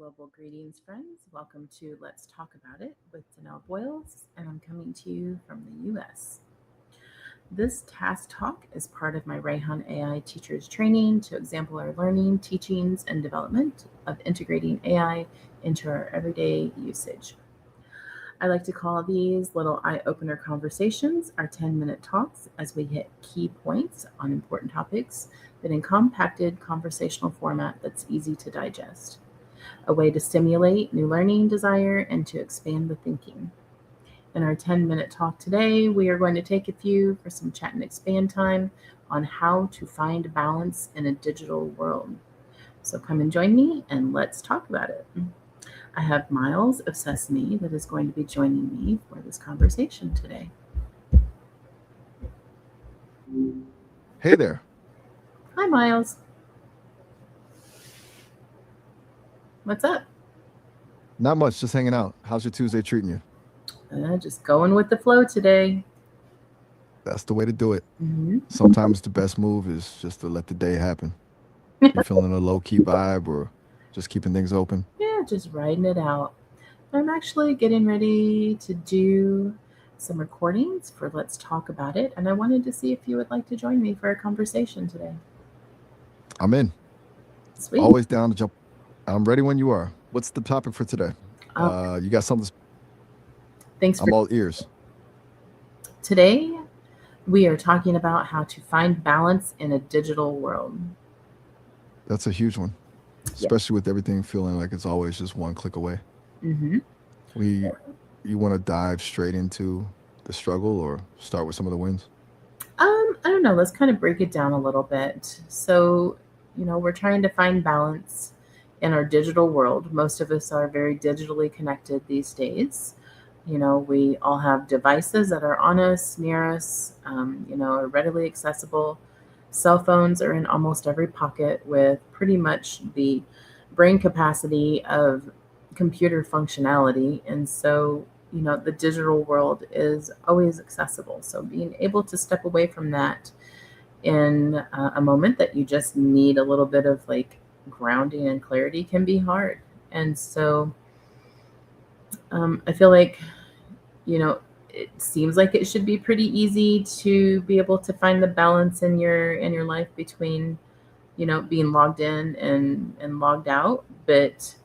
Global greetings, friends. Welcome to Let's Talk About It with Danelle Boyles, and I'm coming to you from the US. This task talk is part of my Rehan AI Teacher's Training to exemplary learning, teachings, and development of integrating AI into our everyday usage. I like to call these little eye opener conversations our 10-minute talks as we hit key points on important topics, but in compacted conversational format that's easy to digest. A way to stimulate new learning desire and to expand the thinking. In our 10-minute talk today, we are going to take a few for some chat and expand time on how to find balance in a digital world. So come and join me and let's talk about it. I have Miles of Sesame that is going to be joining me for this conversation today. Hey there. Hi, Miles. What's up? Not much, just hanging out. How's your Tuesday treating you? Just going with the flow today. That's the way to do it. hmm Sometimes the best move is just to let the day happen. You feeling a low key vibe or just keeping things open? Yeah, just riding it out. I'm actually getting ready to do some recordings for Let's Talk About It, and I wanted to see if you would like to join me for a conversation today. I'm in. Sweet. Always down to jump. I'm ready when you are. What's the topic for today? Uh, You got something? Thanks for I'm all ears. today. We are talking about how to find balance in a digital world. That's a huge one, Yeah. especially with everything feeling like it's always just one click away. hmm We, you want to dive straight into the struggle or start with some of the wins? I don't know. Let's kind of break it down a little bit. So, we're trying to find balance in our digital world. Most of us are very digitally connected these days. We all have devices that are on us, near us, are readily accessible. Cell phones are in almost every pocket with pretty much the brain capacity of computer functionality. And so, the digital world is always accessible. So, being able to step away from that in a moment that you just need a little bit of like grounding and clarity can be hard. And so, I feel like you know it seems like it should be pretty easy to be able to find the balance in your life between being logged in and logged out, but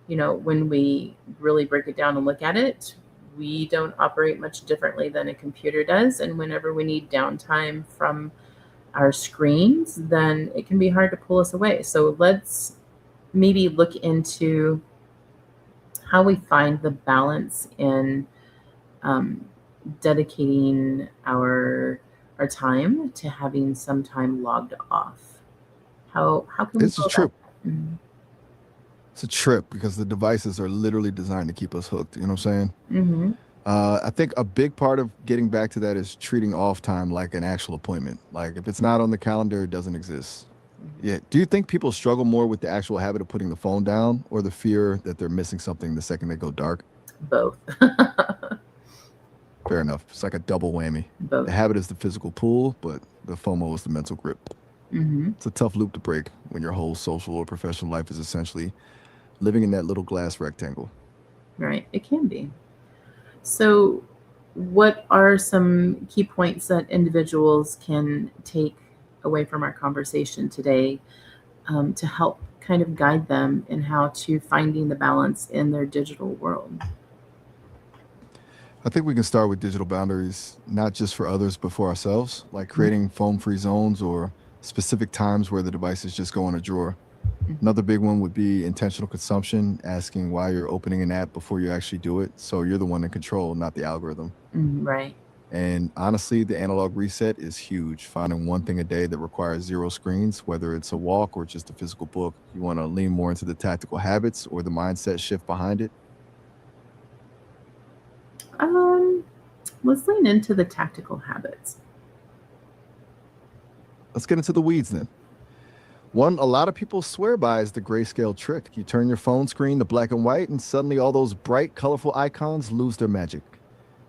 when we really break it down and look at it, we don't operate much differently than a computer does, and whenever we need downtime from our screens, then it can be hard to pull us away. So let's maybe look into how we find the balance in um, dedicating our time to having some time logged off. How can we It's a go about trip. that? It's a trip because the devices are literally designed to keep us hooked. You know what I'm saying? Mm-hmm. I think a big part of getting back to that is treating off time like an actual appointment. Like if it's not on the calendar, it doesn't exist. Yeah. Do you think people struggle more with the actual habit of putting the phone down or the fear that they're missing something the second they go dark? Both. Fair enough. It's like a double whammy. Both. The habit is the physical pull, but the FOMO is the mental grip. Mm-hmm. It's a tough loop to break when your whole social or professional life is essentially living in that little glass rectangle. Right. It can be. So, what are some key points that individuals can take away from our conversation today to help kind of guide them in how to finding the balance in their digital world? I think we can start with digital boundaries, not just for others, but for ourselves, like creating phone free zones or specific times where the devices just go in a drawer. Another big one would be intentional consumption, asking why you're opening an app before you actually do it. So you're the one in control, not the algorithm. Right. And honestly, the analog reset is huge. Finding one thing a day that requires zero screens, whether it's a walk or just a physical book. You want to lean more into the tactical habits or the mindset shift behind it. Um, let's lean into the tactical habits. Let's get into the weeds then. One a lot of people swear by is the grayscale trick. You turn your phone screen to black and white, and suddenly all those bright, colorful icons lose their magic.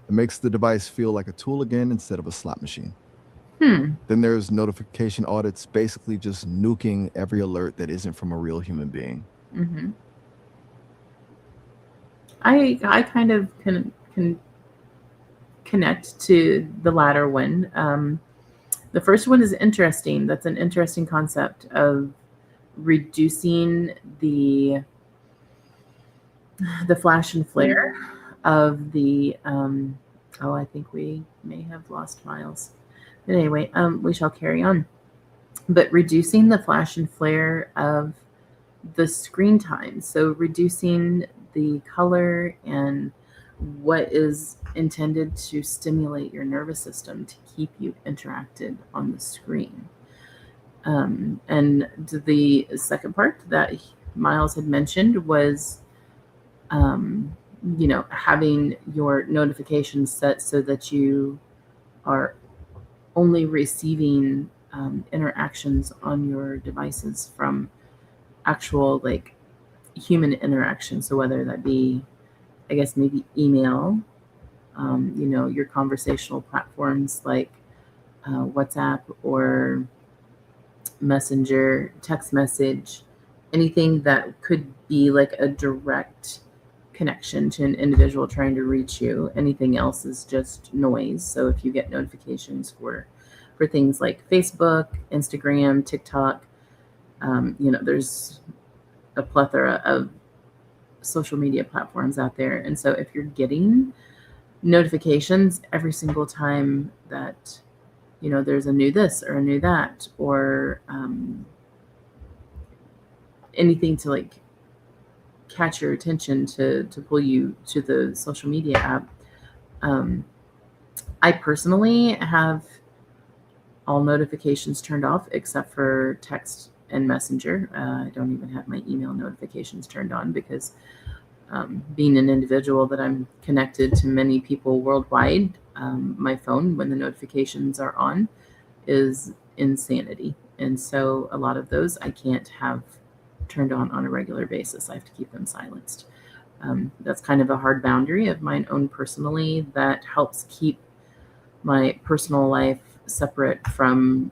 It makes the device feel like a tool again instead of a slot machine. Hmm. Then there's notification audits, basically just nuking every alert that isn't from a real human being. Mm-hmm. I kind of can connect to the latter one. The first one is interesting. That's an interesting concept of reducing the flash and flare of the oh, I think we may have lost Miles. But anyway, we shall carry on. But reducing the flash and flare of the screen time. So reducing the color and what is intended to stimulate your nervous system to keep you interacted on the screen. And the second part that Miles had mentioned was, um, having your notifications set so that you are only receiving interactions on your devices from actual like human interaction. So whether that be, I guess, maybe email, your conversational platforms like WhatsApp or Messenger, text message, anything that could be like a direct connection to an individual trying to reach you. Anything else is just noise. So if you get notifications for things like Facebook, Instagram, TikTok, there's a plethora of social media platforms out there. And so if you're getting notifications every single time that, there's a new this or a new that, or anything to like catch your attention to pull you to the social media app, um, I personally have all notifications turned off except for text and messenger. I don't even have my email notifications turned on because being an individual that I'm connected to many people worldwide, my phone, when the notifications are on, is insanity. And so a lot of those I can't have turned on a regular basis. I have to keep them silenced. That's kind of a hard boundary of mine own personally that helps keep my personal life separate from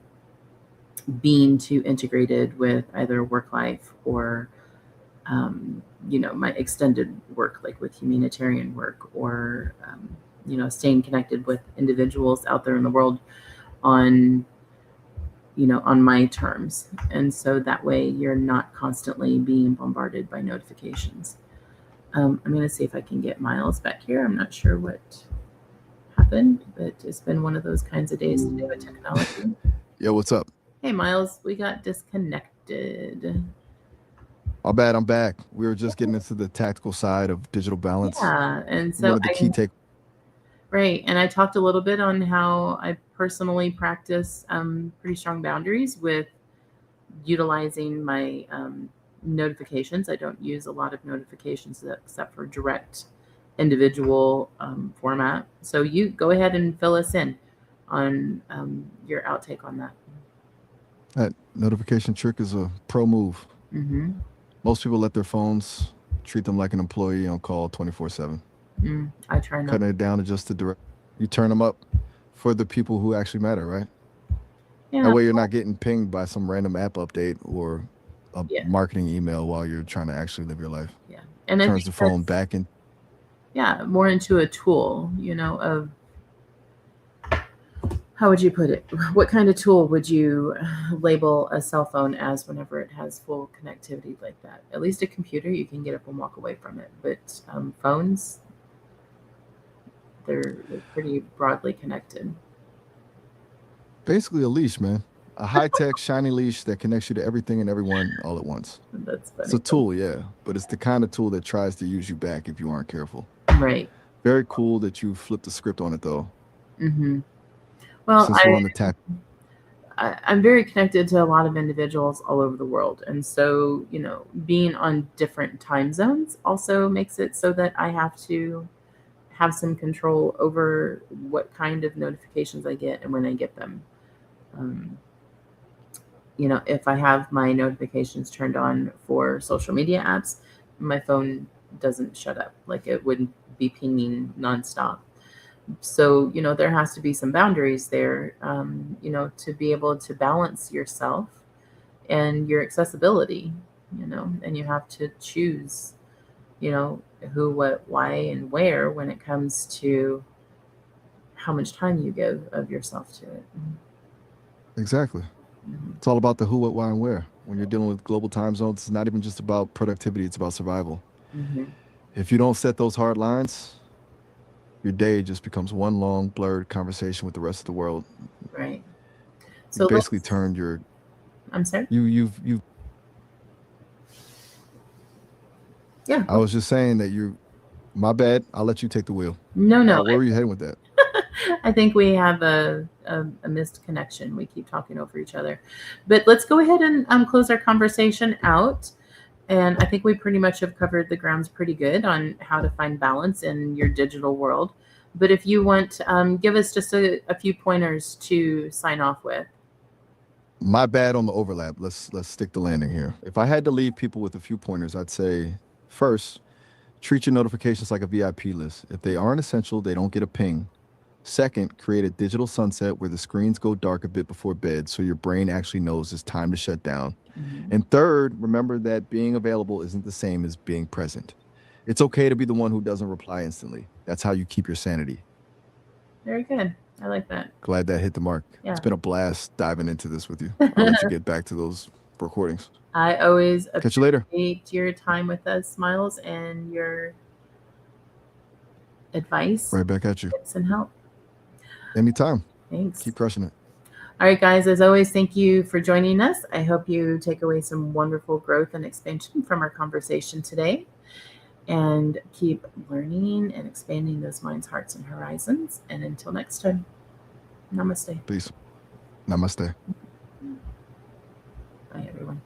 being too integrated with either work life or my extended work, like with humanitarian work, or staying connected with individuals out there in the world on on my terms. And so that way you're not constantly being bombarded by notifications. I'm going to see if I can get Miles back here. I'm not sure what happened, but it's been one of those kinds of days today with technology. Yo, what's up? Hey, Miles, we got disconnected. My bad, I'm back. We were just getting into the tactical side of digital balance. Yeah, and One so of the key take. right, and I talked a little bit on how I personally practice pretty strong boundaries with utilizing my notifications. I don't use a lot of notifications except for direct individual format. So you go ahead and fill us in on your outtake on that. That notification trick is a pro move. Mm-hmm. Most people let their phones treat them like an employee on call 24/7. I try not. Cutting it down to just the direct. You turn them up for the people who actually matter, right? Yeah, That way you're not getting pinged by some random app update or a yeah, marketing email while you're trying to actually live your life. yeah. And I Turns think the phone that's, back in. yeah, more into a tool, of, how would you put it? What kind of tool would you label a cell phone as whenever it has full connectivity like that? At least a computer, you can get up and walk away from it. But phones, they're pretty broadly connected. Basically a leash, man. A high-tech, shiny leash that connects you to everything and everyone all at once. That's It's a funny. tool, yeah, but it's the kind of tool that tries to use you back if you aren't careful. Right. Very cool that you flipped the script on it, though. Hmm. Well, Since we're on the tap, I'm very connected to a lot of individuals all over the world. And so, being on different time zones also makes it so that I have to have some control over what kind of notifications I get and when I get them. Um, if I have my notifications turned on for social media apps, my phone doesn't shut up. Like it wouldn't be pinging nonstop. So, there has to be some boundaries there, to be able to balance yourself and your accessibility, and you have to choose you know, who, what, why, and where when it comes to how much time you give of yourself to it. Exactly. Mhm. It's all about the who, what, why, and where. When you're dealing with global time zones, it's not even just about productivity, it's about survival. Mhm. If you don't set those hard lines, your day just becomes one long blurred conversation with the rest of the world. Right. You So basically let's. turned your I'm sorry. you've Yeah. I was just saying that you my bad. I'll let you take the wheel. No, no. Where were you heading with that? I think we have a missed connection. We keep talking over each other. But let's go ahead and close our conversation out. And I think we pretty much have covered the grounds pretty good on how to find balance in your digital world. But if you want, give us just a few pointers to sign off with. My bad on the overlap. Let's stick the landing here. If I had to leave people with a few pointers, I'd say first, treat your notifications like a VIP list. If they aren't essential, they don't get a ping. Second, create a digital sunset where the screens go dark a bit before bed so your brain actually knows it's time to shut down. Mhm. And third, remember that being available isn't the same as being present. It's okay to be the one who doesn't reply instantly. That's how you keep your sanity. Very good. I like that. Glad that hit the mark. It's Yeah. been a blast diving into this with you. I'll let you get back to those recordings. I always Catch you later. appreciate your time with us, Miles, and your advice, Right back at you. tips, and help. Anytime. Thanks. Keep crushing it. All right, guys, as always, thank you for joining us. I hope you take away some wonderful growth and expansion from our conversation today and keep learning and expanding those minds, hearts, and horizons. And until next time, namaste. Peace. Namaste. Bye, everyone.